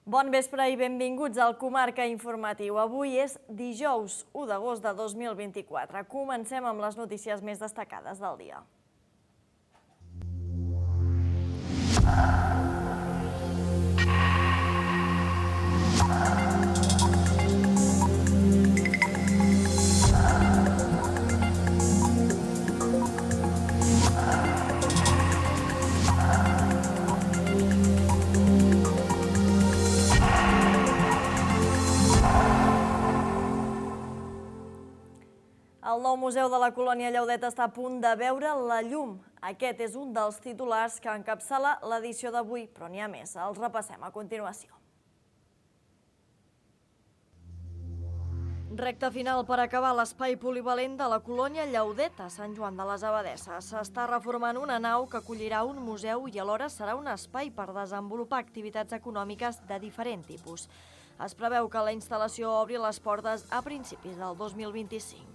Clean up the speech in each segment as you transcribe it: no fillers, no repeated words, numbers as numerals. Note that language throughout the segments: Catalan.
Bon vespre i benvinguts al Comarca Informatiu. Avui és dijous 1 d'agost de 2024. Comencem amb les notícies més destacades del dia. El nou museu de la Colònia Llaudet està a punt de veure la llum. Aquest és un dels titulars que encapçala l'edició d'avui, però n'hi ha més. Els repassem a continuació. Recta final per acabar l'espai polivalent de la Colònia Llaudet a Sant Joan de les Abadesses. S'està reformant una nau que acollirà un museu i alhora serà un espai per desenvolupar activitats econòmiques de diferent tipus. Es preveu que la instal·lació obri les portes a principis del 2025.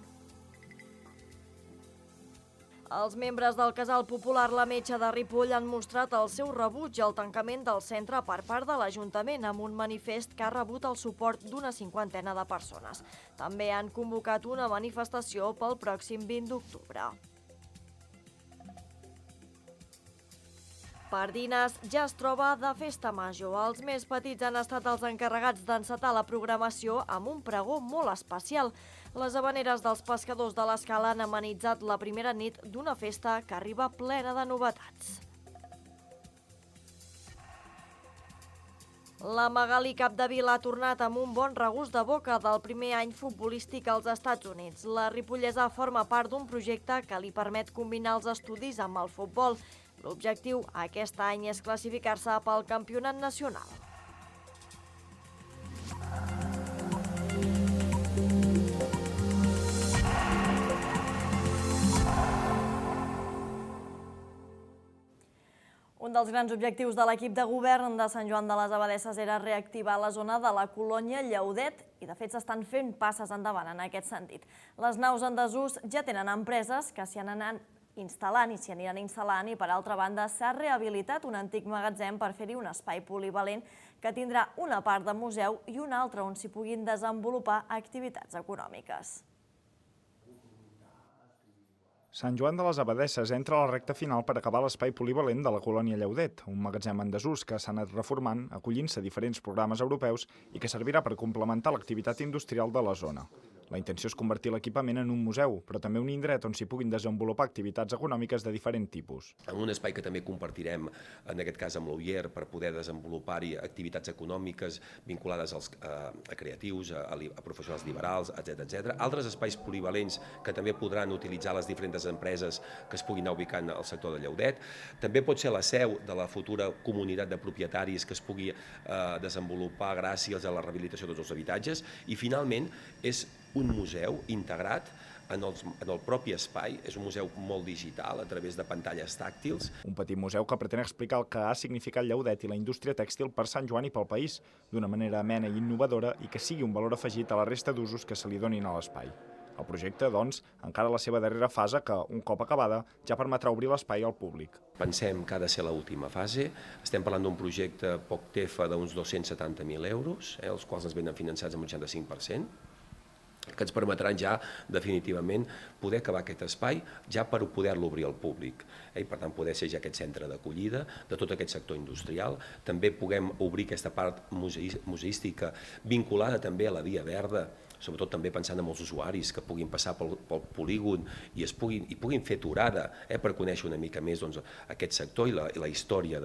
Els membres del Casal Popular La Metxa de Ripoll han mostrat el seu rebuig al tancament del centre per part de l'Ajuntament amb un manifest que ha rebut el suport d'una 50ena de persones. També han convocat una manifestació pel pròxim 20 d'octubre. Pardines ja es troba de festa major. Els més petits han estat els encarregats d'encetar la programació amb un pregó molt especial. Les havaneres dels pescadors de l'Escala han amenitzat la primera nit d'una festa que arriba plena de novetats. La Magali Capdevila ha tornat amb un bon regust de boca del primer any futbolístic als Estats Units. La ripollesa forma part d'un projecte que li permet combinar els estudis amb el futbol. L'objectiu aquest any és classificar-se pel campionat nacional. Un dels grans objectius de l'equip de govern de Sant Joan de les Abadesses era reactivar la zona de la Colònia Llaudet i, de fet, s'estan fent passes endavant en aquest sentit. Les naus en desús ja tenen empreses que s'hi han anat instal·lant i s'hi aniran instal·lant i, per altra banda, s'ha rehabilitat un antic magatzem per fer-hi un espai polivalent que tindrà una part de museu i una altra on s'hi puguin desenvolupar activitats econòmiques. Sant Joan de les Abadesses entra a la recta final per acabar l'espai polivalent de la Colònia Llaudet, un magatzem en desús que s'ha anat reformant, acollint-se a diferents programes europeus i que servirà per complementar l'activitat industrial de la zona. La intenció és convertir l'equipament en un museu, però també un indret on s'hi puguin desenvolupar activitats econòmiques de diferent tipus. En un espai que també compartirem, en aquest cas amb l'Oier, per poder desenvolupar-hi activitats econòmiques vinculades a creatius, a professionals liberals, etc. Altres espais polivalents que també podran utilitzar les diferents empreses que es puguin anar ubicant al sector de Llaudet. També pot ser la seu de la futura comunitat de propietaris que es pugui desenvolupar gràcies a la rehabilitació de tots els habitatges. I finalment és un museu integrat en el propi espai. És un museu molt digital a través de pantalles tàctils. Un petit museu que pretén explicar el que ha significat Llaudet i la indústria tèxtil per Sant Joan i pel país, d'una manera amena i innovadora i que sigui un valor afegit a la resta d'usos que se li donin a l'espai. El projecte, doncs, encara la seva darrera fase que, un cop acabada, ja permetrà obrir l'espai al públic. Pensem que ha de ser l'última fase. Estem parlant d'un projecte poc tefa d'uns 270.000 euros, els quals ens venen finançats amb un 85%, que ens permetran ja definitivament poder acabar aquest espai ja per poder-lo obrir al públic. I per tant poder ser ja aquest centre d'acollida de tot aquest sector industrial. També puguem obrir aquesta part museística vinculada també a la Via Verda, sobretot també pensant en els usuaris que puguin passar pel polígon i puguin fer aturada per conèixer una mica més aquest sector i la història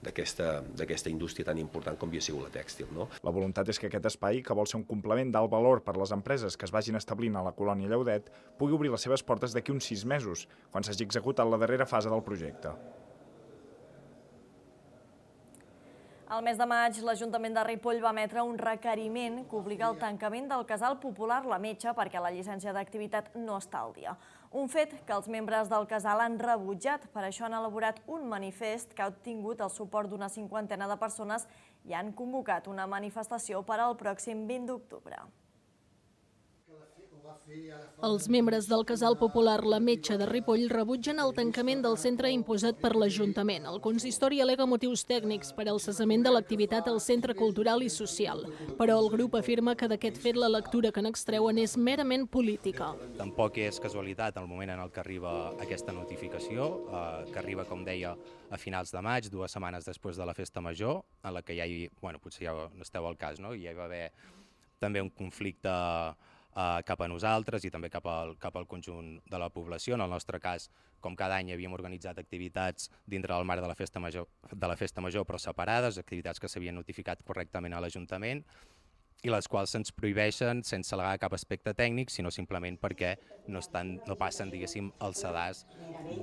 d'aquesta indústria tan important com havia sigut la tèxtil. La voluntat és que aquest espai, que vol ser un complement d'alt valor per les empreses que es vagin establint a la Colònia Llaudet, pugui obrir les seves portes d'aquí uns 6 mesos, quan s'hagi executat la darrera fase del projecte. Al mes de maig, l'Ajuntament de Ripoll va emetre un requeriment que obliga al tancament del Casal Popular La Metxa perquè la llicència d'activitat no està al dia. Un fet que els membres del casal han rebutjat, per això han elaborat un manifest que ha obtingut el suport d'una 50ena de persones i han convocat una manifestació per al pròxim 20 d'octubre. Els membres del Casal Popular La Metxa de Ripoll rebutgen el tancament del centre imposat per l'Ajuntament. El consistori al·lega motius tècnics per al cessament de l'activitat al centre cultural i social, però el grup afirma que d'aquest fet la lectura que n'extreuen és merament política. Tampoc és casualitat el moment en el que arriba aquesta notificació, que arriba, com deia, a finals de maig, 2 setmanes després de la Festa Major, en la que ja potser ja esteu al cas, no? Hi va haver també un conflicte cap a nosaltres i també cap al conjunt de la població. En el nostre cas, com cada any, havíem organitzat activitats dintre del marc de la Festa Major, però separades, activitats que s'havien notificat correctament a l'Ajuntament i les quals se'ns prohibeixen sense al·legar cap aspecte tècnic, sinó simplement perquè no passen, diguéssim, al sedàs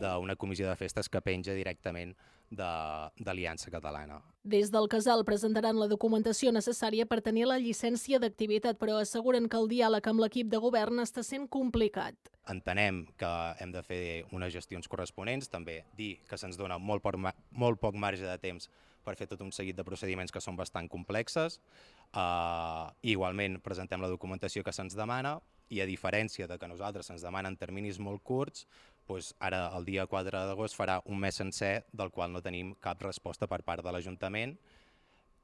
d'una comissió de festes que penja directament d'Aliança Catalana. Des del Casal presentaran la documentació necessària per tenir la llicència d'activitat, però asseguren que el diàleg amb l'equip de govern està sent complicat. Entenem que hem de fer unes gestions corresponents, també dir que se'ns dona molt poc marge de temps per fer tot un seguit de procediments que són bastant complexes. Igualment presentem la documentació que se'ns demana i a diferència de que nosaltres se'ns demanen terminis molt curts, ara el dia 4 d'agost farà un mes sencer del qual no tenim cap resposta per part de l'Ajuntament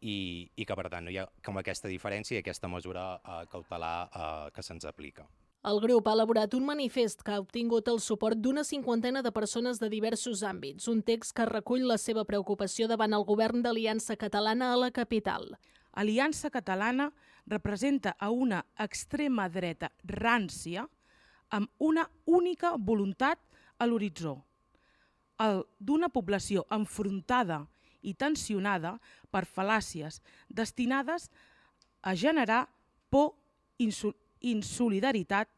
i que per tant no hi ha com aquesta diferència i aquesta mesura cautelar que se'ns aplica. El grup ha elaborat un manifest que ha obtingut el suport d'una 50ena de persones de diversos àmbits, un text que recull la seva preocupació davant el govern d'Aliança Catalana a la capital. Aliança Catalana representa a una extrema dreta rància amb una única voluntat a l'horitzó, el d'una població enfrontada i tensionada per fal·làcies destinades a generar por, insolidaritat,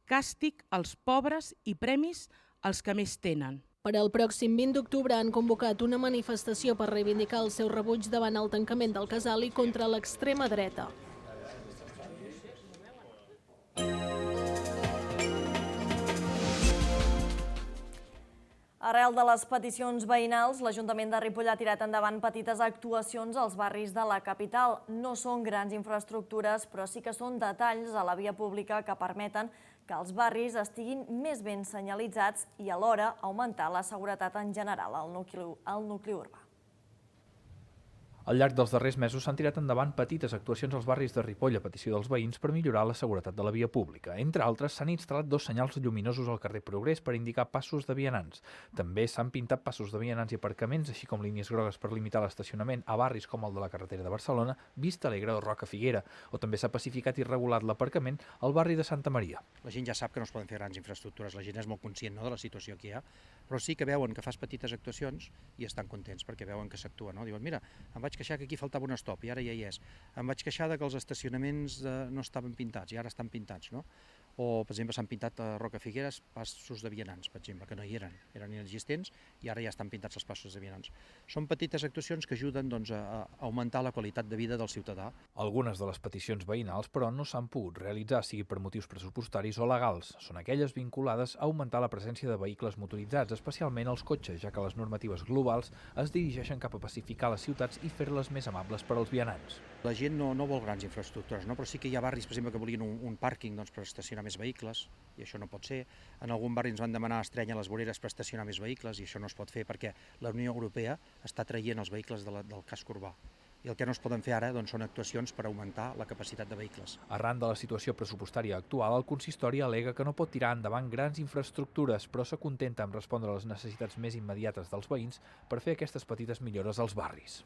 càstig als pobres i premis als que més tenen. Per al pròxim 20 d'octubre han convocat una manifestació per reivindicar el seu rebuig davant el tancament del casal i contra l'extrema dreta. Arrel de les peticions veïnals, l'Ajuntament de Ripoll ha tirat endavant petites actuacions als barris de la capital. No són grans infraestructures, però sí que són detalls a la via pública que permeten que els barris estiguin més ben senyalitzats i alhora augmentar la seguretat en general al nucli urbà. Al llarg dels darrers mesos s'han tirat endavant petites actuacions als barris de Ripoll a petició dels veïns per millorar la seguretat de la via pública. Entre altres, s'han instal·lat 2 senyals lluminosos al carrer Progrés per indicar passos de vianants. També s'han pintat passos de vianants i aparcaments, així com línies grogues per limitar l'estacionament a barris com el de la carretera de Barcelona, Vista Alegre o Roca Figuera, o també s'ha pacificat i regulat l'aparcament al barri de Santa Maria. La gent ja sap que no es poden fer grans infraestructures, la gent és molt conscient de la situació que hi ha, però sí que veuen que fas petites actuacions i estan contents perquè veuen que s'actua. Diuen, mira, em vaig queixar que aquí faltava un stop i ara ja hi és. Em vaig queixar que els estacionaments no estaven pintats i ara estan pintats. O, per exemple, s'han pintat a Roca Figueres passos de vianants, per exemple, que no hi eren inexistents i ara ja estan pintats els passos de vianants. Són petites actuacions que ajuden a augmentar la qualitat de vida del ciutadà. Algunes de les peticions veïnals, però, no s'han pogut realitzar, sigui per motius pressupostaris o legals. Són aquelles vinculades a augmentar la presència de vehicles motoritzats, especialment els cotxes, ja que les normatives globals es dirigeixen cap a pacificar les ciutats i fer-les més amables per als vianants. La gent no vol grans infraestructures, però sí que hi ha barris, per exemple, que volien un pàrquing per estacionar més vehicles, i això no pot ser. En algun barri ens van demanar estreny a les voreres per estacionar més vehicles, i això no es pot fer perquè la Unió Europea està traient els vehicles del casc urbà. I el que no es poden fer ara són actuacions per augmentar la capacitat de vehicles. Arran de la situació pressupostària actual, el consistori al·lega que no pot tirar endavant grans infraestructures, però s'acontenta amb respondre a les necessitats més immediates dels veïns per fer aquestes petites millores als barris.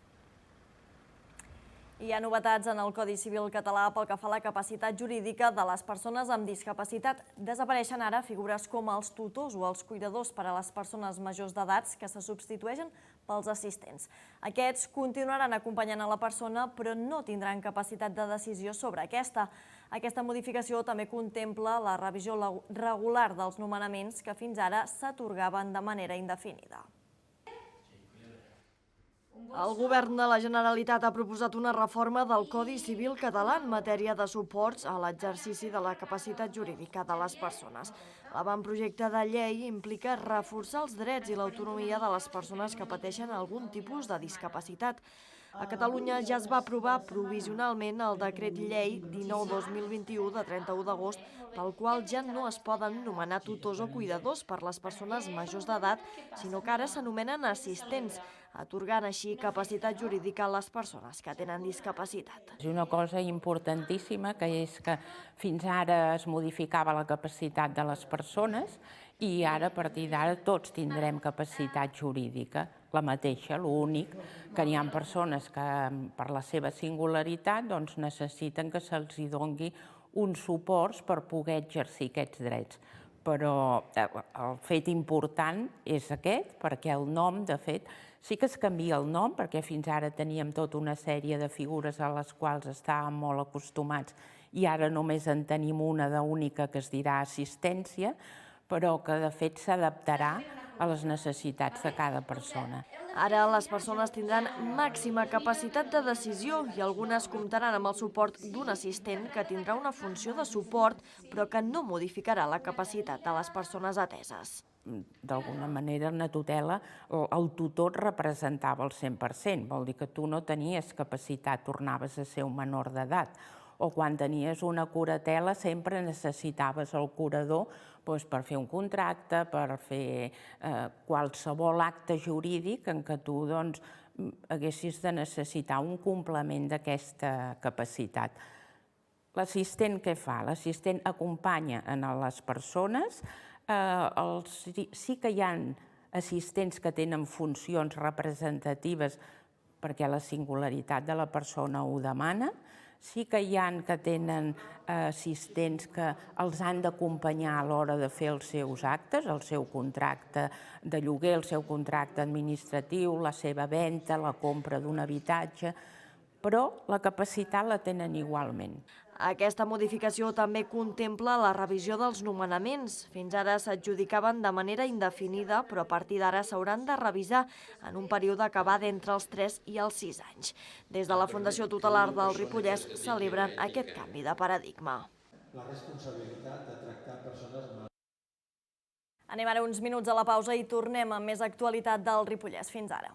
Hi ha novetats en el Codi Civil català pel que fa a la capacitat jurídica de les persones amb discapacitat. Desapareixen ara figures com els tutors o els cuidadors per a les persones majors d'edats que se substitueixen pels assistents. Aquests continuaran acompanyant a la persona, però no tindran capacitat de decisió sobre aquesta. Aquesta modificació també contempla la revisió regular dels nomenaments que fins ara s'atorgaven de manera indefinida. El Govern de la Generalitat ha proposat una reforma del Codi Civil català en matèria de suports a l'exercici de la capacitat jurídica de les persones. L'avantprojecte de llei implica reforçar els drets i l'autonomia de les persones que pateixen algun tipus de discapacitat. A Catalunya ja es va aprovar provisionalment el decret llei 19/2021 de 31 d'agost, pel qual ja no es poden nomenar tutors o cuidadors per les persones majors d'edat, sinó que ara s'anomenen assistents, atorgant així capacitat jurídica a les persones que tenen discapacitat. És una cosa importantíssima, que és que fins ara es modificava la capacitat de les persones i ara, a partir d'ara, tots tindrem capacitat jurídica, la mateixa, l'únic que hi ha persones que, per la seva singularitat, necessiten que se'ls doni uns suports per poder exercir aquests drets. Però el fet important és aquest, perquè el nom, de fet, sí que es canvia el nom, perquè fins ara teníem tota una sèrie de figures a les quals estàvem molt acostumats i ara només en tenim una d'única que es dirà assistència, però que de fet s'adaptarà a les necessitats de cada persona. Ara les persones tindran màxima capacitat de decisió i algunes comptaran amb el suport d'un assistent que tindrà una funció de suport però que no modificarà la capacitat de les persones ateses. D'alguna manera, una tutela, el tutor representava el 100%, vol dir que tu no tenies capacitat, tornaves a ser un menor d'edat. O quan tenies una curatela sempre necessitaves el curador per fer un contracte, per fer qualsevol acte jurídic en què tu haguessis de necessitar un complement d'aquesta capacitat. L'assistent què fa? L'assistent acompanya a les persones. Sí que hi ha assistents que tenen funcions representatives perquè la singularitat de la persona ho demana. Sí que hi ha que tenen assistents que els han d'acompanyar a l'hora de fer els seus actes, el seu contracte de lloguer, el seu contracte administratiu, la seva venda, la compra d'un habitatge, però la capacitat la tenen igualment. Aquesta modificació també contempla la revisió dels nomenaments. Fins ara s'adjudicaven de manera indefinida, però a partir d'ara s'hauran de revisar en un període que va d'entre els 3 i els 6 anys. Des de la Fundació Tutelar del Ripollès celebren aquest canvi de paradigma. La responsabilitat de tractar persones amb... Anem ara uns minuts a la pausa i tornem amb més actualitat del Ripollès. Fins ara.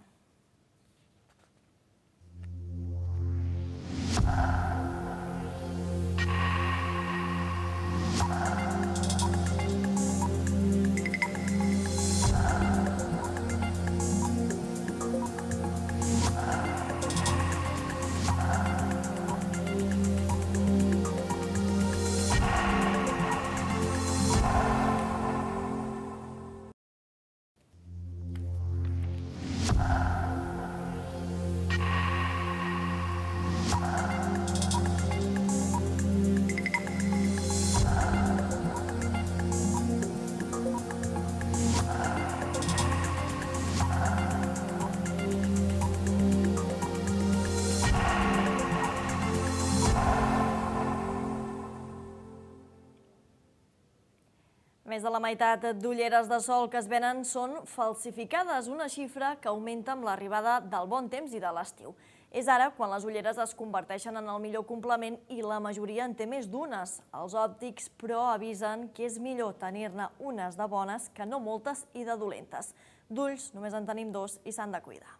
Més de la meitat d'ulleres de sol que es venen són falsificades, una xifra que augmenta amb l'arribada del bon temps i de l'estiu. És ara quan les ulleres es converteixen en el millor complement i la majoria en té més d'unes. Els òptics, però, avisen que és millor tenir-ne unes de bones que no moltes i de dolentes. D'ulls només en tenim 2 i s'han de cuidar.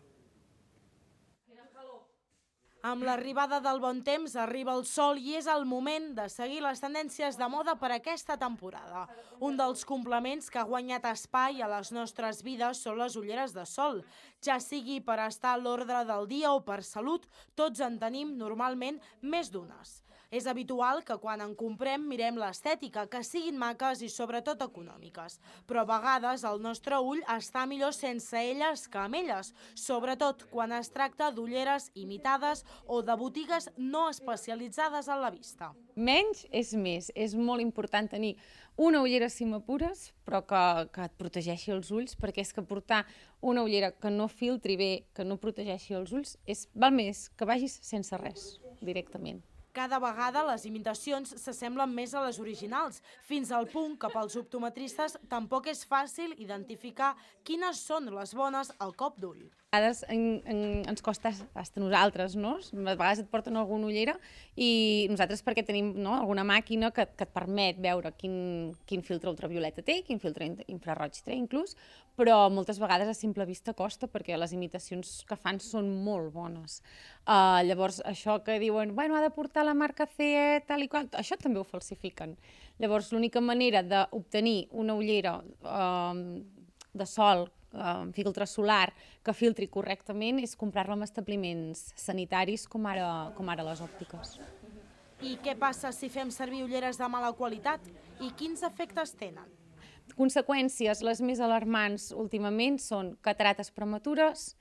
Amb l'arribada del bon temps arriba el sol i és el moment de seguir les tendències de moda per aquesta temporada. Un dels complements que ha guanyat espai a les nostres vides són les ulleres de sol. Ja sigui per estar a l'ordre del dia o per salut, tots en tenim normalment més d'unes. És habitual que quan en comprem mirem l'estètica, que siguin maques i sobretot econòmiques. Però a vegades el nostre ull està millor sense elles que amb elles, sobretot quan es tracta d'ulleres imitades o de botigues no especialitzades en la vista. Menys és més. És molt important tenir una ullera si m'apures, però que et protegeixi els ulls, perquè és que portar una ullera que no filtri bé, que no protegeixi els ulls, val més que vagis sense res, directament. Cada vegada les imitacions s'assemblen més a les originals, fins al punt que pels optometristes tampoc és fàcil identificar quines són les bones al cop d'ull. vegades ens costa fins nosaltres, no? A vegades et porten alguna ullera i nosaltres perquè tenim alguna màquina que et permet veure quin filtre ultravioleta té, quin filtre infraroig té inclús, però moltes vegades a simple vista costa perquè les imitacions que fan són molt bones. Llavors, això que diuen, bueno, ha de portar la marca CE, tal i qual, això també ho falsifiquen. Llavors, l'única manera d'obtenir una ullera de sol filtre solar que filtri correctament és comprar-la en establiments sanitaris com ara les òptiques. I què passa si fem servir ulleres de mala qualitat? I quins efectes tenen? Conseqüències, les més alarmants últimament són catarates prematures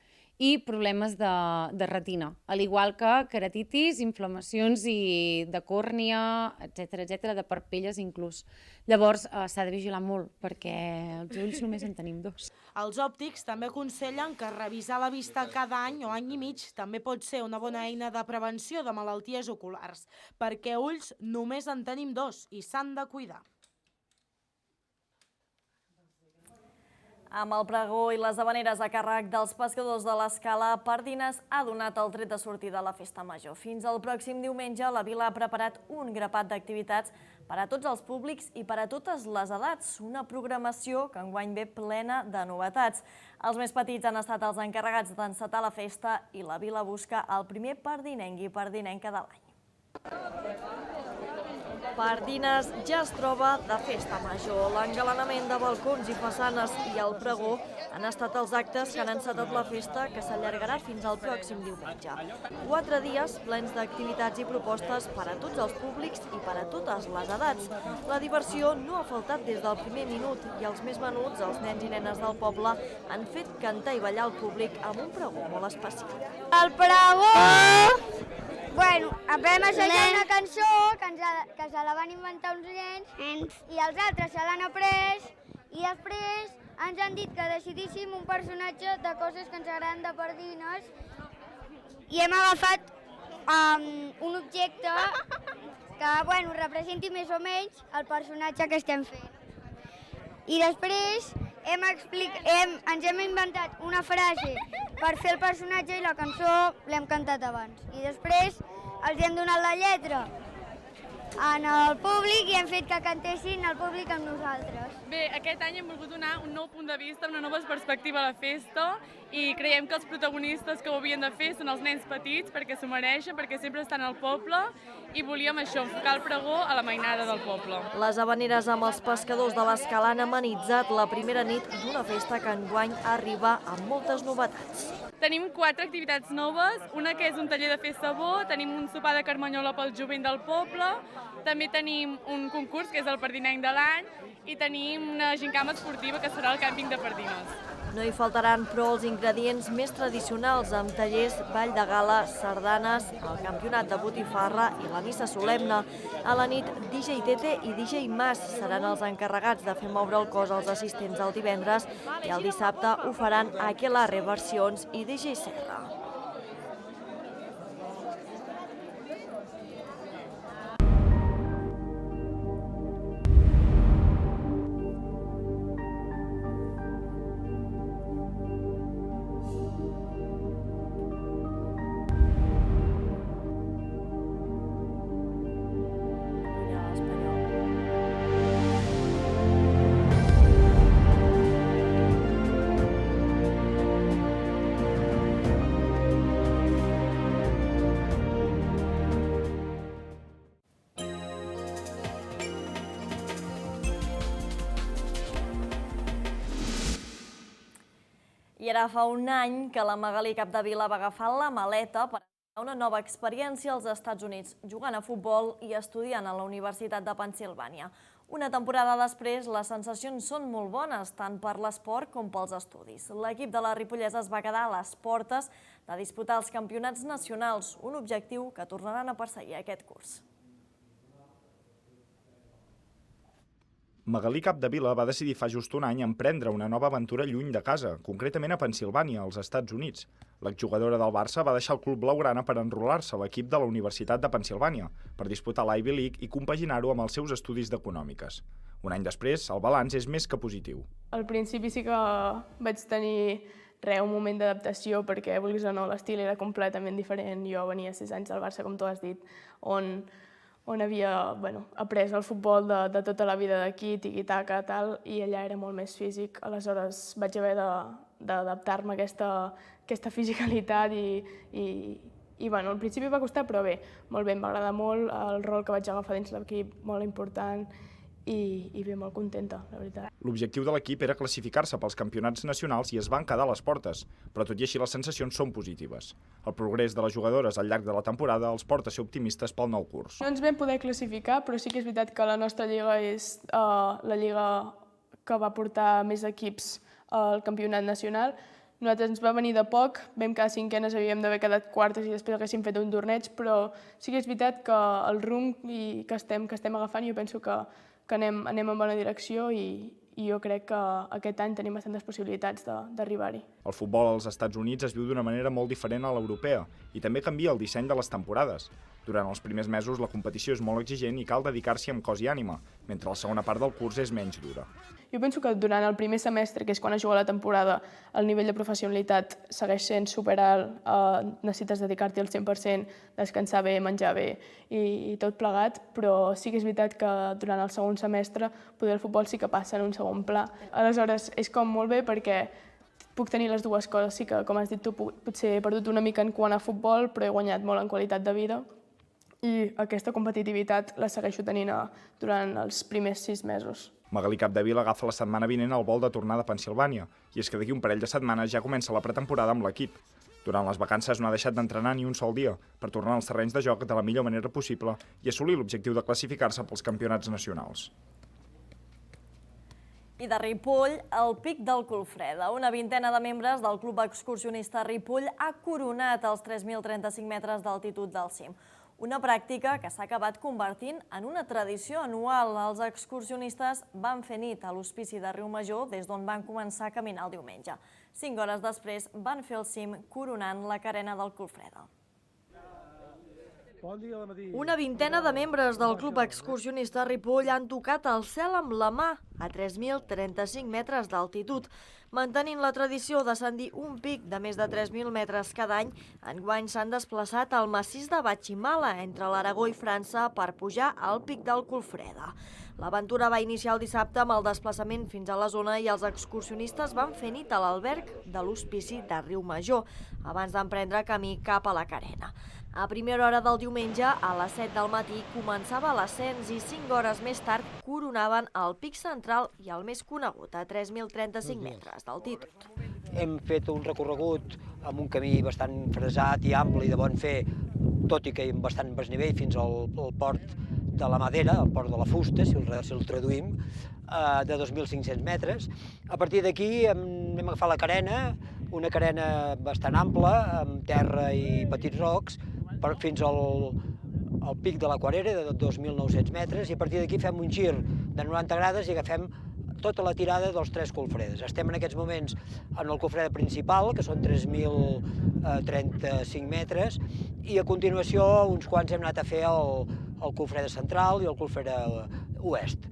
i problemes de retina, al igual que keratitis, inflamacions de còrnia, etc., de parpelles inclús. Llavors s'ha de vigilar molt perquè els ulls només en tenim dos. Els òptics també aconsellen que revisar la vista cada any o any i mig també pot ser una bona eina de prevenció de malalties oculars, perquè ulls només en tenim dos i s'han de cuidar. Amb el pregó i les havaneres a càrrec dels pescadors de l'Escala, Pardines ha donat el tret de sortida a la Festa Major. Fins al pròxim diumenge, la vila ha preparat un grapat d'activitats per a tots els públics i per a totes les edats. Una programació que enguany ve plena de novetats. Els més petits han estat els encarregats d'encetar la festa i la vila busca el primer pardinenc i pardinenca de l'any. Pardines ja es troba de Festa Major. L'engalanament de balcons i façanes i el pregó han estat els actes que han encetat la festa, que s'allargarà fins al pròxim diumenge. 4 dies plens d'activitats i propostes per a tots els públics i per a totes les edats. La diversió no ha faltat des del primer minut i els més menuts, els nens i nenes del poble, han fet cantar i ballar al públic amb un pregó molt especial. El pregó... Bueno, vam assajar una cançó que se la van inventar uns nens i els altres se l'han après i després ens han dit que decidíssim un personatge de coses que ens agraden de Pardines i hem agafat un objecte que representi més o menys el personatge que estem fent. I després ens hem inventat una frase per fer el personatge i la cançó l'hem cantat abans. I després els hem donat la lletra al públic i hem fet que cantessin el públic amb nosaltres. Bé, aquest any hem volgut donar un nou punt de vista, una nova perspectiva a la festa i creiem que els protagonistes que ho havien de fer són els nens petits perquè s'ho mereixen, perquè sempre estan al poble i volíem això, enfocar el pregó a la mainada del poble. Les havaneres amb els pescadors de l'Escala han amenitzat la primera nit d'una festa que enguany arriba amb moltes novetats. Tenim 4 activitats noves, una que és un taller de fer sabó, tenim un sopar de carmanyola pel jovent del poble, també tenim un concurs que és el Pardinenc de l'any i tenim una gincama esportiva que serà el càmping de Pardines. No hi faltaran, però, els ingredients més tradicionals amb tallers, ball de gala, sardanes, el campionat de botifarra i la missa solemne. A la nit, DJ Tete i DJ Mas seran els encarregats de fer moure el cos als assistents el divendres i el dissabte ho faran Aquelarre Versions i DJ Serra. I ara fa un any que la Magalí Capdevila va agafar la maleta per anar una nova experiència als Estats Units, jugant a futbol i estudiant a la Universitat de Pennsilvània. Una temporada després, les sensacions són molt bones, tant per l'esport com pels estudis. L'equip de la Ripollesa es va quedar a les portes de disputar els campionats nacionals, un objectiu que tornaran a perseguir aquest curs. Magalí Capdevila va decidir fa just un any emprendre una nova aventura lluny de casa, concretament a Pennsilvània, als Estats Units. L'exjugadora del Barça va deixar el club blaugrana per enrolar-se a l'equip de la Universitat de Pennsilvània, per disputar l'Ivy League i compaginar-ho amb els seus estudis d'econòmiques. Un any després, el balanç és més que positiu. Al principi sí que vaig tenir un moment d'adaptació perquè, vulguis o no, l'estil era completament diferent. Jo venia 6 anys del Barça, com tu has dit, on havia après el futbol de tota la vida d'aquí, tiqui-taca, tal, i allà era molt més físic. Aleshores vaig haver d'adaptar-me a aquesta fisicalitat i al principi va costar, però bé, molt bé, em va agradar molt el rol que vaig agafar dins l'equip, molt important, i bé, molt contenta, la veritat. L'objectiu de l'equip era classificar-se pels campionats nacionals i es van quedar a les portes, però tot i així les sensacions són positives. El progrés de les jugadores al llarg de la temporada els porta a ser optimistes pel nou curs. No ens vam poder classificar, però sí que és veritat que la nostra lliga és la lliga que va portar més equips al campionat nacional. Nosaltres ens va venir de poc, vam quedar cinquenes, havíem d'haver quedat quartes i després haguéssim fet un torneig, però sí que és veritat que el rumb que estem agafant, jo penso que anem en bona direcció i jo crec que aquest any tenim bastantes possibilitats d'arribar-hi. El futbol als Estats Units es viu d'una manera molt diferent a l'europea i també canvia el disseny de les temporades. Durant els primers mesos la competició és molt exigent i cal dedicar-s'hi amb cos i ànima, mentre la segona part del curs és menys dura. Jo penso que durant el primer semestre, que és quan es juga la temporada, el nivell de professionalitat segueix sent superalt, necessites dedicar-t'hi al 100%, descansar bé, menjar bé i tot plegat, però sí que és veritat que durant el segon semestre poder el futbol sí que passa en un segon pla. Aleshores, és com molt bé perquè puc tenir les dues coses. Sí que, com has dit tu, potser he perdut una mica en quant a futbol, però he guanyat molt en qualitat de vida i aquesta competitivitat la segueixo tenint durant els primers 6 mesos. Magalí Capdevila agafa la setmana vinent el vol de tornada a Pennsilvània i és que d'aquí un parell de setmanes ja comença la pretemporada amb l'equip. Durant les vacances no ha deixat d'entrenar ni un sol dia per tornar als terrenys de joc de la millor manera possible i assolir l'objectiu de classificar-se pels campionats nacionals. I de Ripoll, el Pic del Colfreda. Una vintena de membres del Club Excursionista Ripoll ha coronat els 3.035 metres d'altitud del cim. Una pràctica que s'ha acabat convertint en una tradició anual. Els excursionistes van fer nit a l'Hospici de Riumajor des d'on van començar a caminar el diumenge. 5 hores després van fer el cim coronant la carena del Colfreda. Una vintena de membres del Club Excursionista Ripoll han tocat el cel amb la mà a 3.035 metres d'altitud. Mantenint la tradició d'ascendir un pic de més de 3.000 metres cada any, enguany s'han desplaçat al massís de Batximala, entre l'Aragó i França, per pujar al Pic del Colfreda. L'aventura va iniciar el dissabte amb el desplaçament fins a la zona i els excursionistes van fer nit a l'alberg de l'Hospici de Riumajor, abans d'emprendre camí cap a la carena. A primera hora del diumenge, a les 7 del matí, començava l'ascens i 5 hores més tard coronaven el pic central i el més conegut, a 3.035 metres d'altitud. Hem fet un recorregut amb un camí bastant fresat i ampli de bon fer, tot i que amb bastant desnivell fins al port de la Madera, al port de la Fusta, si el traduïm, de 2.500 metres. A partir d'aquí hem agafat la carena, una carena bastant ampla, amb terra i petits rocs, fins al pic de la Quarera, de 2.900 metres, i a partir d'aquí fem un gir de 90 grades i agafem tota la tirada dels 3 colfredes. Estem en aquests moments en el colfreda principal, que són 3.035 metres, i a continuació uns quants hem anat a fer el colfreda central i el colfreda oest.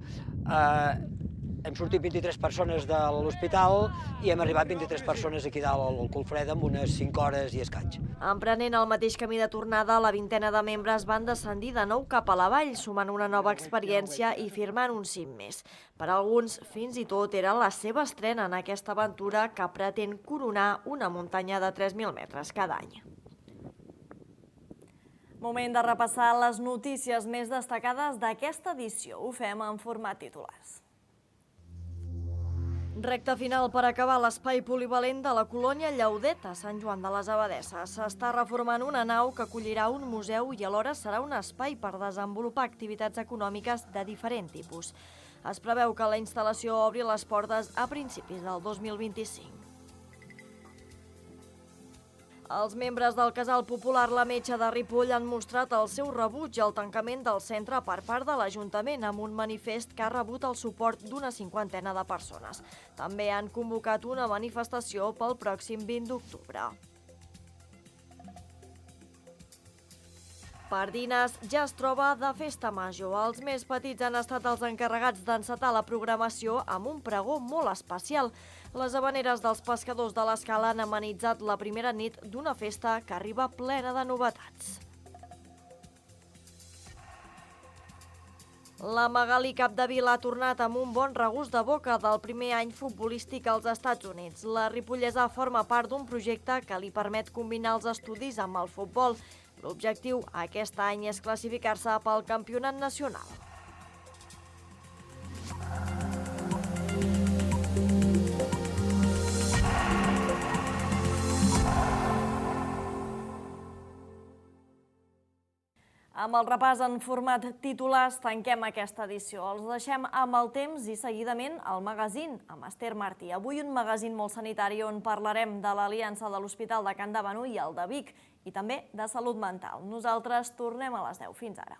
Hem sortit 23 persones de l'hospital i hem arribat 23 persones aquí dalt al Colfreda amb unes 5 hores i escaig. Emprenent el mateix camí de tornada, la vintena de membres van descendir de nou cap a la vall, sumant una nova experiència i firmant un cim més. Per alguns, fins i tot era la seva estrena en aquesta aventura que pretén coronar una muntanya de 3.000 metres cada any. Moment de repassar les notícies més destacades d'aquesta edició. Ho fem en format titulars. Recte final per acabar l'espai polivalent de la colònia Llaudet a Sant Joan de les Abadesses. S'està reformant una nau que acollirà un museu i alhora serà un espai per desenvolupar activitats econòmiques de diferent tipus. Es preveu que la instal·lació obri les portes a principis del 2025. Els membres del Casal Popular La Metxa de Ripoll han mostrat el seu rebuig al tancament del centre per part de l'Ajuntament amb un manifest que ha rebut el suport d'una 50ena de persones. També han convocat una manifestació pel pròxim 20 d'octubre. Pardines ja es troba de festa major. Els més petits han estat els encarregats d'encetar la programació amb un pregó molt especial. Les havaneres dels pescadors de l'Escala han amenitzat la primera nit d'una festa que arriba plena de novetats. La Magalí Capdevila ha tornat amb un bon regust de boca del primer any futbolístic als Estats Units. La ripollesa forma part d'un projecte que li permet combinar els estudis amb el futbol. L'objectiu aquest any és classificar-se pel campionat nacional. Amb el repàs en format titulars tanquem aquesta edició. Els deixem amb el temps i seguidament el magazín amb Esther Martí. Avui un magazín molt sanitari on parlarem de l'aliança de l'Hospital de Can Debanú i el de Vic i també de salut mental. Nosaltres tornem a les 10. Fins ara.